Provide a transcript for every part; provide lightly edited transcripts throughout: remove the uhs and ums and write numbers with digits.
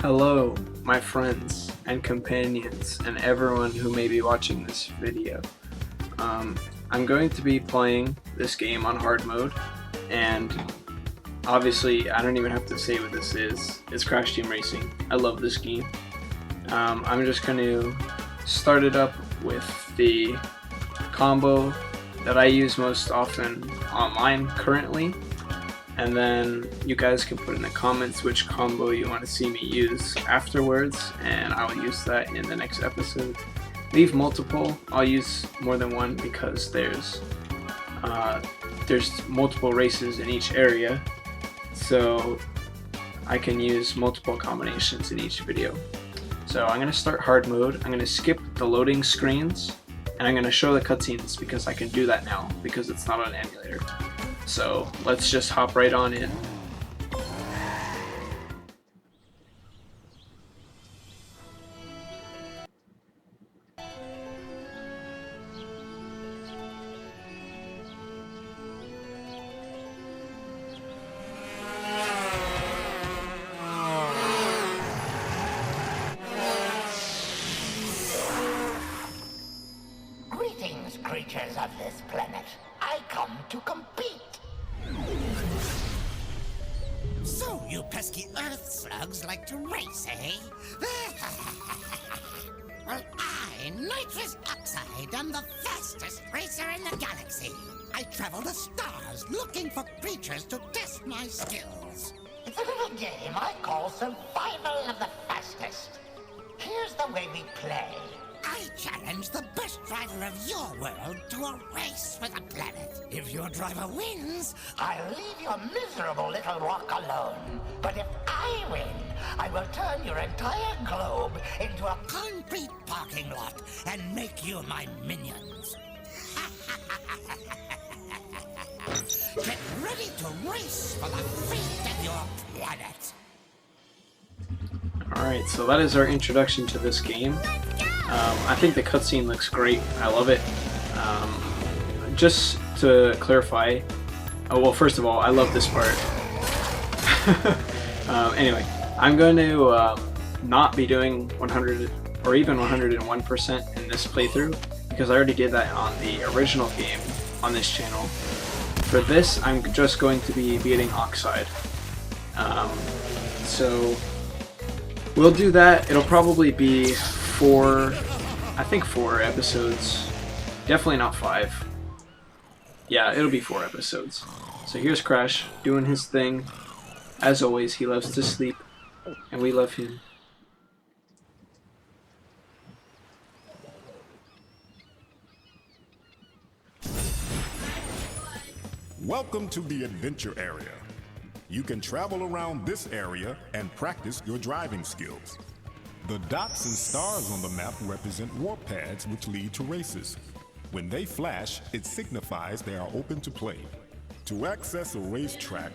Hello, my friends and companions and everyone who may be watching this video. I'm going to be playing this game on hard mode, and obviously I don't even have to say what this is. It's Crash Team Racing. I love this game. I'm just going to start it up with the combo that I use most often online currently. And then you guys can put in the comments which combo you want to see me use afterwards, and I will use that in the next episode. Leave multiple. I'll use more than one because there's multiple races in each area, so I can use multiple combinations in each video. So I'm going to start hard mode. I'm going to skip the loading screens, and I'm going to show the cutscenes because I can do that now because it's not on an emulator. So let's just hop right on in. Greetings, creatures of this planet. I come to compete. So you pesky Earth slugs like to race, eh? Well, I, nitrous oxide, am the fastest racer in the galaxy. I travel the stars looking for creatures to test my skills. It's a little game I call Survival of the Fastest. Here's the way we play. I challenge the best driver of your world to a race for the planet. If your driver wins, I'll leave your miserable little rock alone. But if I win, I will turn your entire globe into a concrete parking lot and make you my minions. Get ready to race for the fate of your planet. Alright, so that is our introduction to this game. I think the cutscene looks great. I love it. Just to clarify, well, first of all, I love this part. Anyway, I'm going to not be doing 100 or even 101% in this playthrough because I already did that on the original game on this channel. For this, I'm just going to be beating Oxide. So we'll do that. It'll probably be four episodes. Definitely not 5. Yeah, it'll be 4 episodes. So here's Crash doing his thing. As always, he loves to sleep, and we love him. Welcome to the adventure area. You can travel around this area and practice your driving skills. The dots and stars on the map represent warp pads which lead to races. When they flash, it signifies they are open to play. To access a racetrack,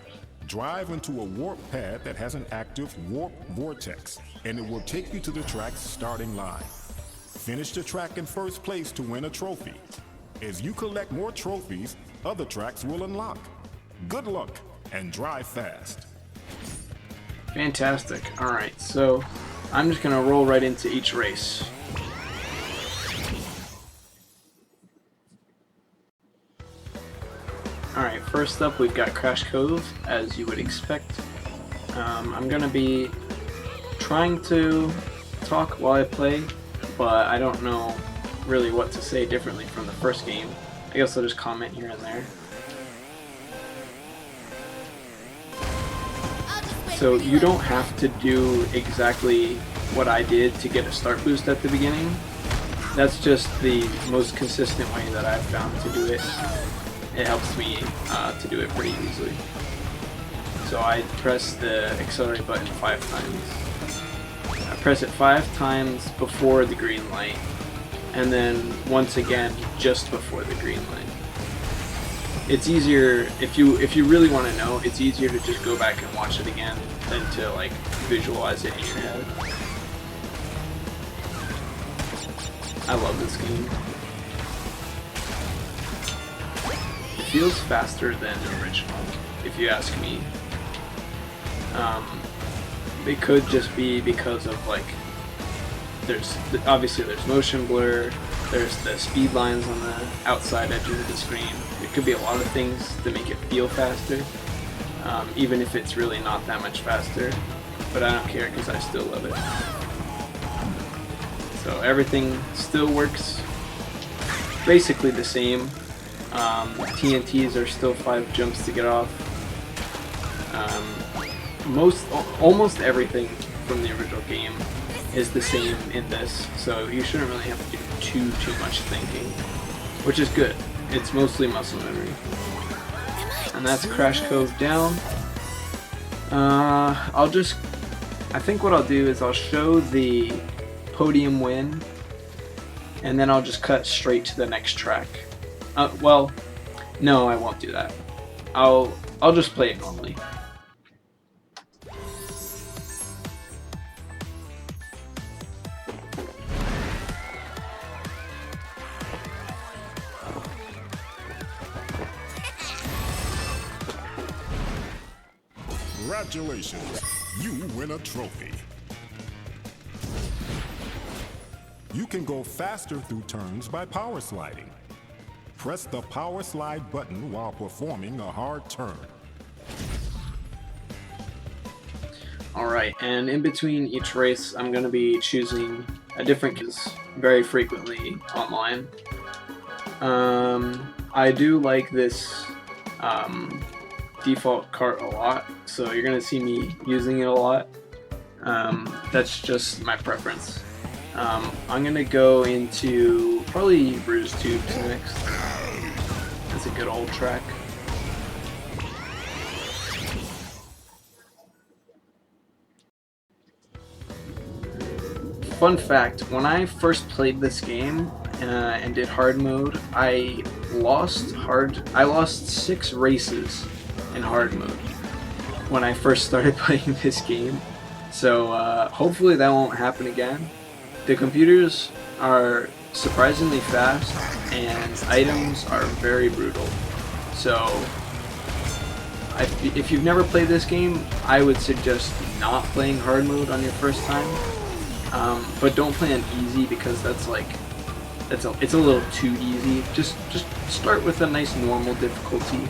drive into a warp pad that has an active warp vortex, and it will take you to the track's starting line. Finish the track in first place to win a trophy. As you collect more trophies, other tracks will unlock. Good luck, and drive fast. Fantastic. Alright, so I'm just going to roll right into each race. Alright, first up we've got Crash Cove, as you would expect. I'm going to be trying to talk while I play, but I don't know really what to say differently from the first game. I guess I'll just comment here and there. So you don't have to do exactly what I did to get a start boost at the beginning. That's just the most consistent way that I've found to do it. It helps me to do it pretty easily. So I press the accelerate button 5 times. I press it 5 times before the green light, and then once again just before the green light. It's easier, if you really want to know, it's easier to just go back and watch it again than to like visualize it in your head. I love this game. It feels faster than the original, if you ask me. it could just be because of like obviously there's motion blur, there's the speed lines on the outside edges of the screen. It could be a lot of things to make it feel faster, even if it's really not that much faster. But I don't care because I still love it. So everything still works basically the same. TNTs are still 5 jumps to get off. Almost everything from the original game is the same in this, so you shouldn't really have to do too much thinking, which is good. It's mostly muscle memory. And that's Crash Cove down. I think what I'll do is I'll show the podium win, and then I'll just cut straight to the next track. Well, no, I won't do that. I'll just play it normally. Congratulations, you win a trophy. You can go faster through turns by power sliding. Press the power slide button while performing a hard turn. Alright, and in between each race I'm going to be choosing a different case very frequently online. I do like this default cart a lot, so you're going to see me using it a lot. That's just my preference. I'm going to go into probably Bruise Tubes next. That's a good old track. Fun fact, when I first played this game and did hard mode, I lost 6 races in hard mode when I first started playing this game. So hopefully that won't happen again. The computers are surprisingly fast and items are very brutal. So if you've never played this game, I would suggest not playing hard mode on your first time. But don't play on easy because that's like it's a little too easy. Just start with a nice normal difficulty,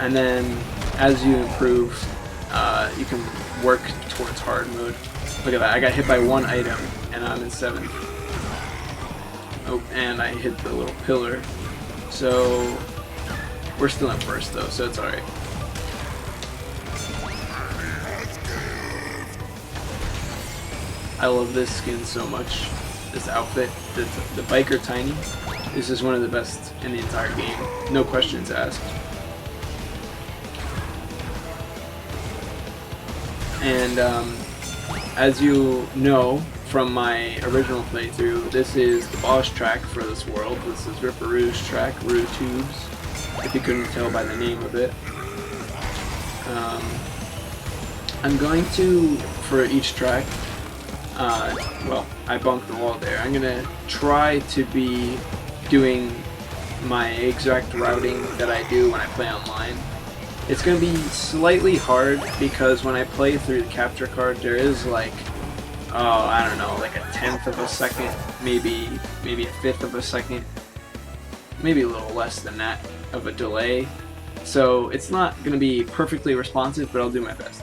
and then as you improve, you can work towards hard mode. Look at that! I got hit by 1 item, and I'm in 7th. Oh, and I hit the little pillar. So we're still in 1st though, so it's alright. I love this skin so much. This outfit, the biker Tiny. This is one of the best in the entire game. No questions asked. And as you know from my original playthrough, this is the boss track for this world. This is Ripper Rouge track, Rouge Tubes, if you couldn't tell by the name of it. I'm going to, for each track, well, I bumped the wall there. I'm gonna try to be doing my exact routing that I do when I play online. It's gonna be slightly hard because when I play through the capture card, there is like, oh, I don't know, like a 1/10 of a second, maybe a 1/5 of a second, maybe a little less than that of a delay. So it's not gonna be perfectly responsive, but I'll do my best.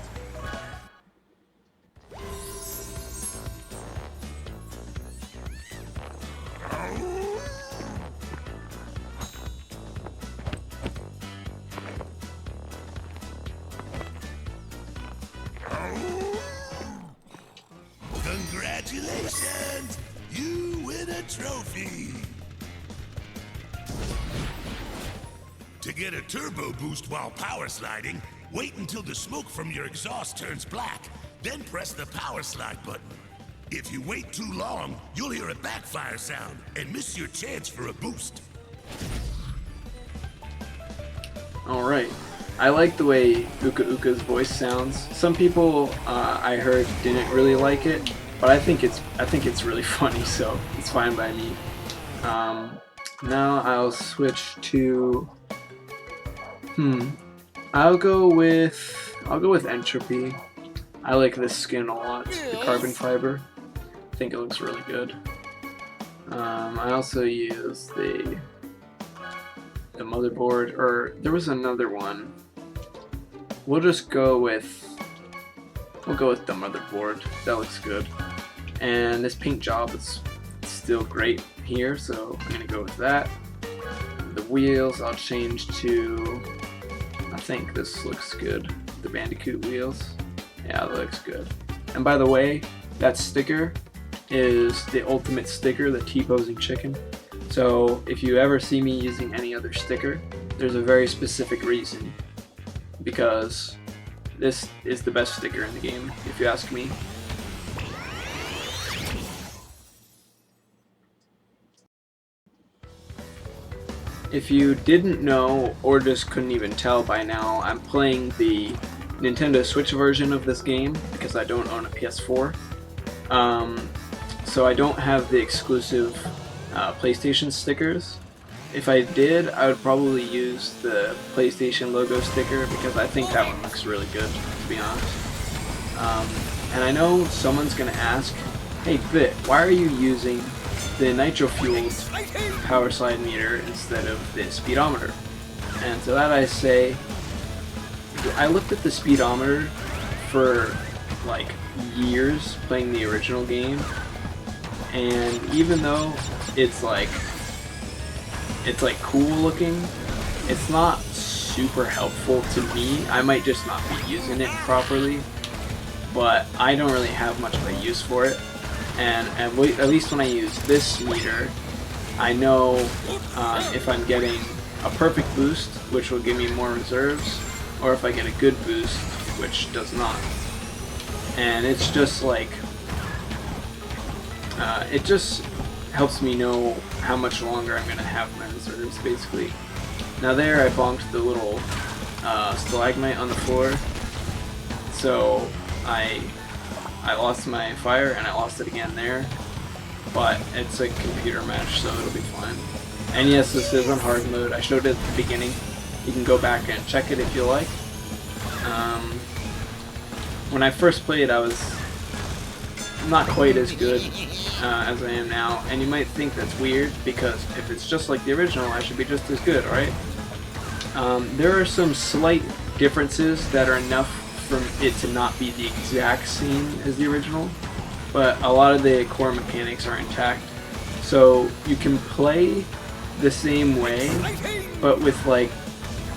Congratulations! You win a trophy! To get a turbo boost while power sliding, wait until the smoke from your exhaust turns black, then press the power slide button. If you wait too long, you'll hear a backfire sound and miss your chance for a boost. Alright. I like the way Uka Uka's voice sounds. Some people I heard didn't really like it, but I think it's really funny, so it's fine by me. Now I'll switch to I'll go with Entropy. I like this skin a lot, the carbon fiber. I think it looks really good. I also use the motherboard, or there was another one. We'll go with the motherboard. That looks good. And this paint job is still great here, so I'm gonna go with that. The wheels I'll change to, I think this looks good. The Bandicoot wheels. Yeah, that looks good. And by the way, that sticker is the ultimate sticker, the T-posing chicken. So if you ever see me using any other sticker, there's a very specific reason. Because this is the best sticker in the game, if you ask me. If you didn't know, or just couldn't even tell by now, I'm playing the Nintendo Switch version of this game because I don't own a PS4. So I don't have the exclusive PlayStation stickers. If I did, I would probably use the PlayStation logo sticker because I think that one looks really good, to be honest. And I know someone's gonna ask, hey Bit, why are you using the Nitro-Fueled power slide meter instead of the speedometer? And to that I say, I looked at the speedometer for like years playing the original game, and even though it's like cool looking, it's not super helpful to me. I might just not be using it properly, but I don't really have much of a use for it. And at least when I use this meter, I know if I'm getting a perfect boost, which will give me more reserves, or if I get a good boost, which does not. And it's just like, it just helps me know how much longer I'm going to have my reserves, basically. Now there I bonked the little stalagmite on the floor, so I lost my fire and I lost it again there, but it's a computer match, so it'll be fine. And yes, this is on hard mode. I showed it at the beginning. You can go back and check it if you like. When I first played, I was not quite as good as I am now, and you might think that's weird because if it's just like the original, I should be just as good, right? There are some slight differences that are enough for it to not be the exact same as the original, but a lot of the core mechanics are intact. So you can play the same way, but with like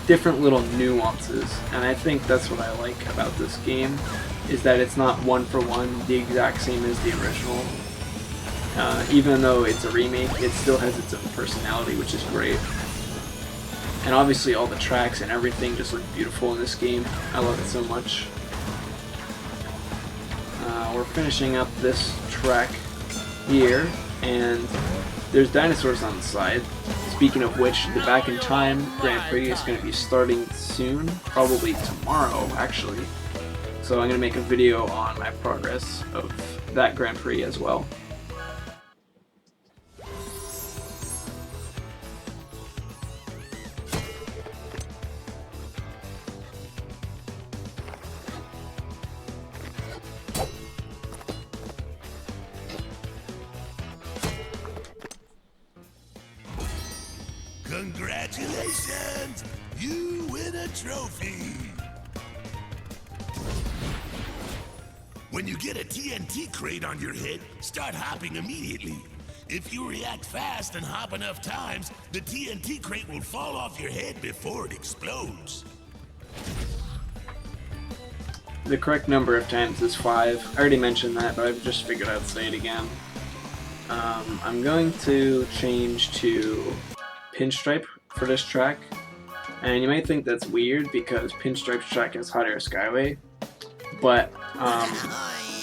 different little nuances, and I think that's what I like about this game, is that it's not one for one the exact same as the original. Even though it's a remake, it still has its own personality, which is great. And obviously all the tracks and everything just look beautiful in this game. I love it so much. We're finishing up this track here, and there's dinosaurs on the side. Speaking of which, the Back in Time Grand Prix is going to be starting soon, probably tomorrow actually. So I'm going to make a video on my progress of that Grand Prix as well. Congratulations! You win a trophy! When you get a TNT crate on your head, start hopping immediately. If you react fast and hop enough times, the TNT crate will fall off your head before it explodes. The correct number of times is 5. I already mentioned that, but I've just figured I'd say it again. I'm going to change to Pinstripe for this track, and you might think that's weird because Pinstripe's track is Hot Air Skyway, but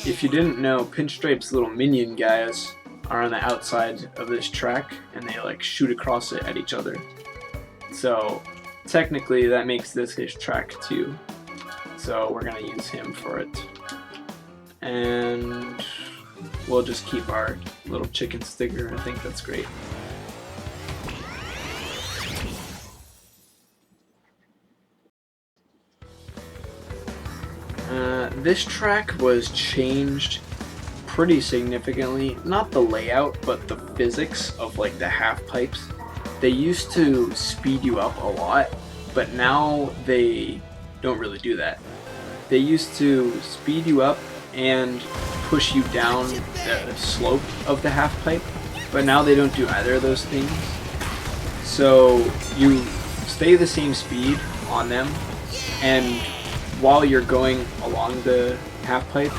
if you didn't know, Pinstripe's little minion guys are on the outside of this track, and they like shoot across it at each other. So technically that makes this his track too. So we're gonna use him for it. And we'll just keep our little chicken sticker. I think that's great. This track was changed pretty significantly. Not the layout, but the physics of like the half pipes. They used to speed you up a lot, but now they don't really do that. They used to speed you up and push you down the slope of the half pipe, but now they don't do either of those things. So you stay the same speed on them, and while you're going along the half pipe,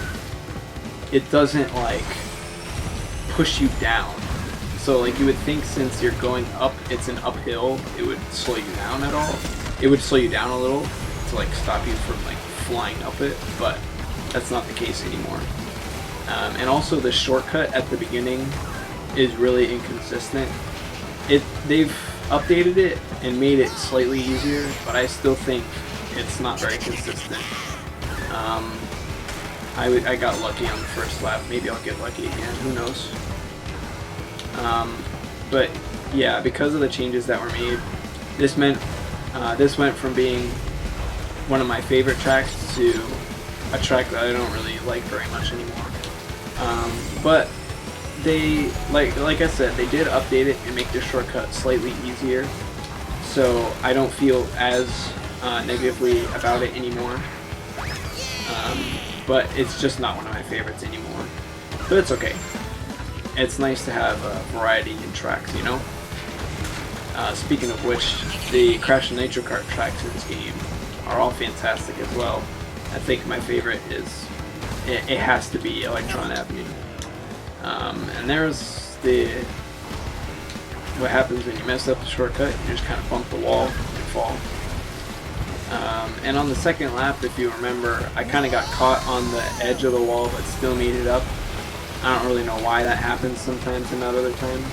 it doesn't like push you down. So like you would think since you're going up, it's an uphill, it would slow you down at all. It would slow you down a little to like stop you from like flying up it, but that's not the case anymore. And also the shortcut at the beginning is really inconsistent. They've updated it and made it slightly easier, but I still think it's not very consistent. I got lucky on the first lap. Maybe I'll get lucky again. Who knows? But yeah, because of the changes that were made, this went from being one of my favorite tracks to a track that I don't really like very much anymore. But they, like I said, they did update it and make the shortcut slightly easier, so I don't feel as negatively about it anymore. But it's just not one of my favorites anymore. But it's okay. It's nice to have a variety in tracks, you know? Speaking of which, the Crash and Nitro Kart tracks in this game are all fantastic as well. I think my favorite is, it has to be Electron Avenue. And there's what happens when you mess up the shortcut. You just kind of bump the wall and fall. And on the second lap, if you remember, I kind of got caught on the edge of the wall but still made it up. I don't really know why that happens sometimes and not other times.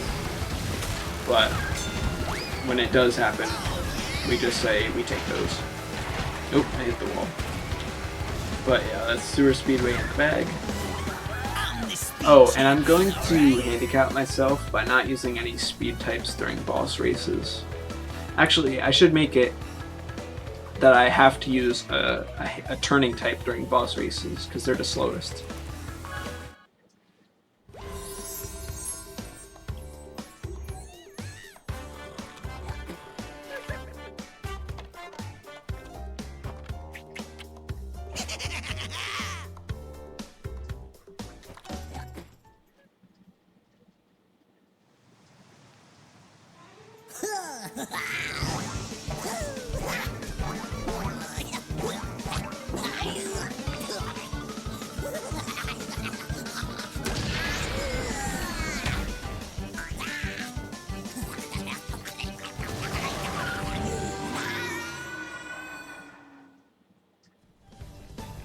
But when it does happen, we just say we take those. Nope, I hit the wall. But yeah, that's Sewer Speedway in the bag. Oh, and I'm going to handicap myself by not using any speed types during boss races. Actually, I should make it that I have to use a turning type during boss races, because they're the slowest.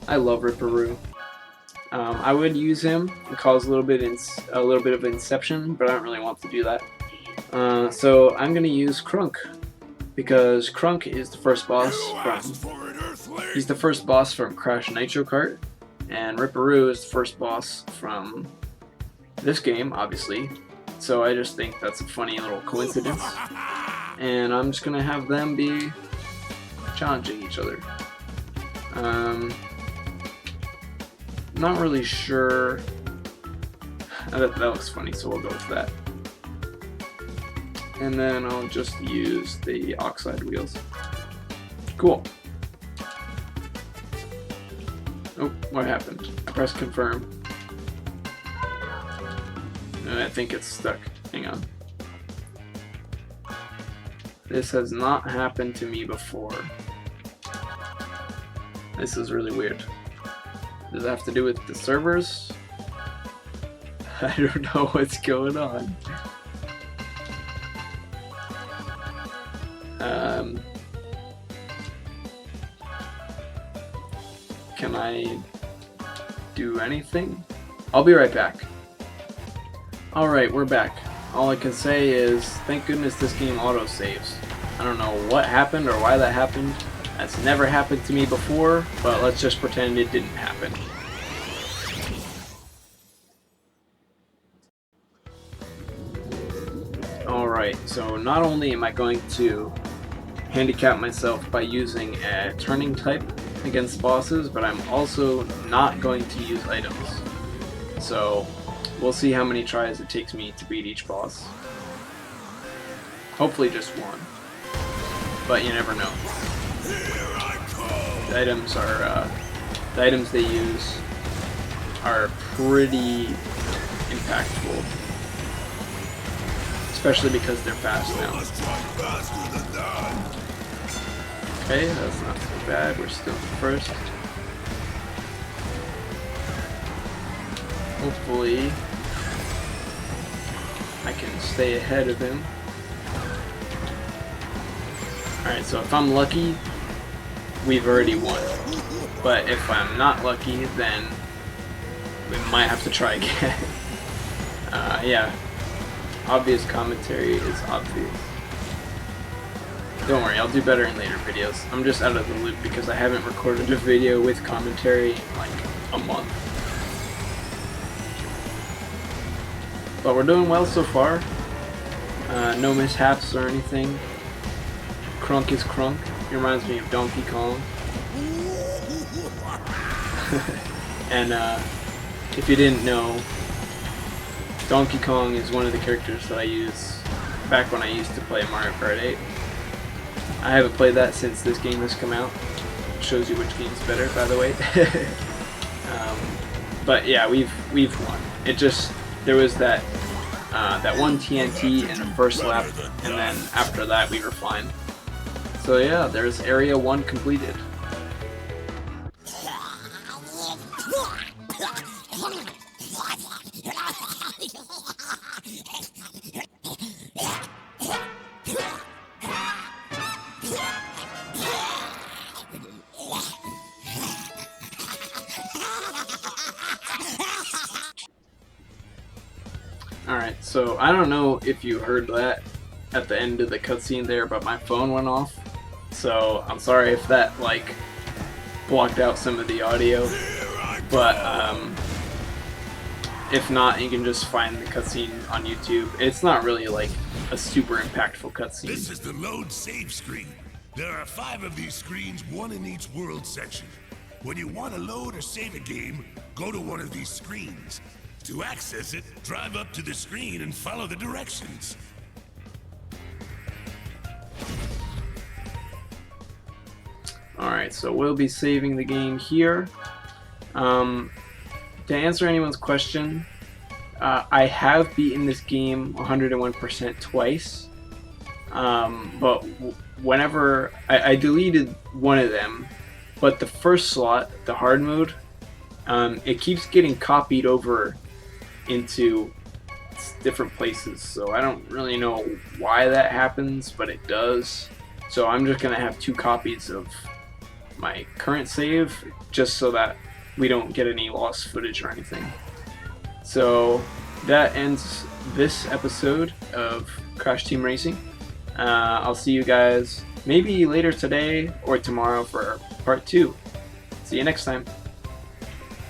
I love Ripperoo. I would use him and cause a little bit of Inception, but I don't really want to do that. So I'm gonna use Crunk, because Crunk is the first boss from Crash Nitro Kart, and Ripperoo is the first boss from this game, obviously. So I just think that's a funny little coincidence, and I'm just gonna have them be challenging each other. Not really sure. That looks funny, so we'll go with that. And then I'll just use the oxide wheels. Cool. Oh, what happened? I pressed confirm. And I think it's stuck. Hang on. This has not happened to me before. This is really weird. Does it have to do with the servers? I don't know what's going on. Can I do anything? I'll be right back. Alright, we're back. All I can say is, thank goodness this game auto-saves. I don't know what happened or why that happened. That's never happened to me before, but let's just pretend it didn't happen. Alright, so not only am I going to handicap myself by using a turning type, against bosses, but I'm also not going to use items. So we'll see how many tries it takes me to beat each boss. Hopefully just one, but you never know. The items are the items they use are pretty impactful, especially because they're fast now. Okay, that's not so bad. We're still first. Hopefully, I can stay ahead of him. Alright, so if I'm lucky, we've already won. But if I'm not lucky, then we might have to try again. Yeah, obvious commentary is obvious. Don't worry, I'll do better in later videos. I'm just out of the loop because I haven't recorded a video with commentary in like a month. But we're doing well so far. No mishaps or anything. Crunk is Crunk. He reminds me of Donkey Kong. And if you didn't know, Donkey Kong is one of the characters that I use back when I used to play Mario Kart 8. I haven't played that since this game has come out. It shows you which game's better, by the way. But yeah, we've won. It just, there was that that one TNT in the first lap, and then after that we were fine. So yeah, there's Area 1 completed. Alright, so I don't know if you heard that at the end of the cutscene there, but my phone went off. So I'm sorry if that like blocked out some of the audio. But if not, you can just find the cutscene on YouTube. It's not really like a super impactful cutscene. This is the load save screen. There are 5 of these screens, one in each world section. When you want to load or save a game, go to one of these screens. To access it, drive up to the screen and follow the directions. Alright, so we'll be saving the game here. To answer anyone's question, I have beaten this game 101% twice. But whenever I deleted one of them, but the first slot, the hard mode, it keeps getting copied over into different places, so I don't really know why that happens, but it does. So I'm just gonna have 2 copies of my current save just so that we don't get any lost footage or anything. So that ends this episode of Crash Team Racing. I'll see you guys maybe later today or tomorrow for part 2. See you next time.